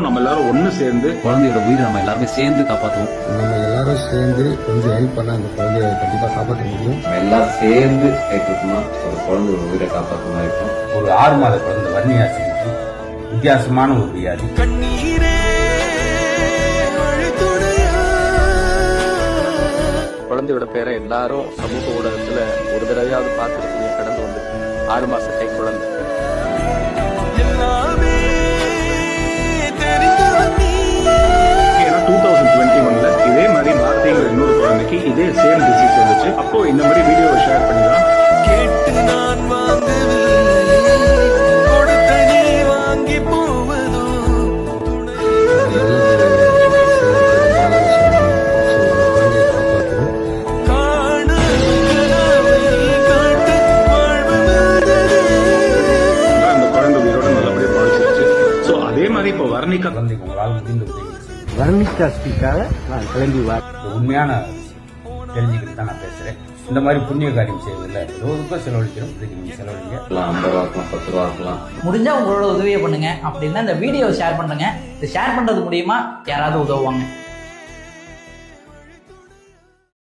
நம்ம எல்லாரும் ஒண்ணு சேர்ந்து குழந்தையோட உயிரை நம்ம எல்லாருமே சேர்ந்து காப்பாற்றுவோம். நம்ம எல்லாரும் சேர்ந்து கொஞ்சம் ஹெல்ப் பண்ண அந்த குழந்தைய கண்டிப்பா காப்பாற்ற முடியும். நம்ம எல்லாரும் சேர்ந்து கைப்பற்றமா ஒரு குழந்தையோட உயிரை காப்பாற்ற மாதிரி இருக்கும். ஒரு 6 மாத குழந்தை வன்னியாசிக்கு வித்தியாசமான ஒரு வியாதி. குழந்தையோட பேரை எல்லாரும் சமூக ஊடகத்துல ஒரு தடவையாவது பார்த்துருக்கீங்க. கடந்து வந்து 6 மாச கை குழந்தை. ஏன்னா 2021ல இதே மாதிரி பாரதிங்கிற இன்னொரு குழந்தைக்கு இதே சேம் டிசீஸ் வந்துச்சு. அப்போ இந்த மாதிரி வீடியோவை ஷேர் பண்ணிதான் கேட்டு நான் வாங்கி போவதோ அந்த குழந்தை உயிரோட நல்லபடியா பழிச்சிருச்சு. ஸோ அதே மாதிரி இப்போ வர்ணிகா குழந்தைக்கு உங்களால் முடிந்த உதவி செய்யுங்க. வர்ணிகாஸ்டிக்காக நான் கிளம்பி வா. இந்த உண்மையான தெரிஞ்சுக்கிட்டு தான் நான் பேசுறேன். இந்த மாதிரி புண்ணிய காரியம் செய்வதில்லை. எதுக்கும் செலவழிக்கிறோம். இதுக்கு நீங்க செலவழிங்க. 50 ரூபா இருக்கலாம், 10 ரூபா இருக்கலாம். முடிஞ்சா உங்களோட உதவியை பண்ணுங்க. அப்படின்னா இந்த வீடியோ ஷேர் பண்ணுங்க. இது ஷேர் பண்றது மூலியமா யாராவது உதவுவாங்க.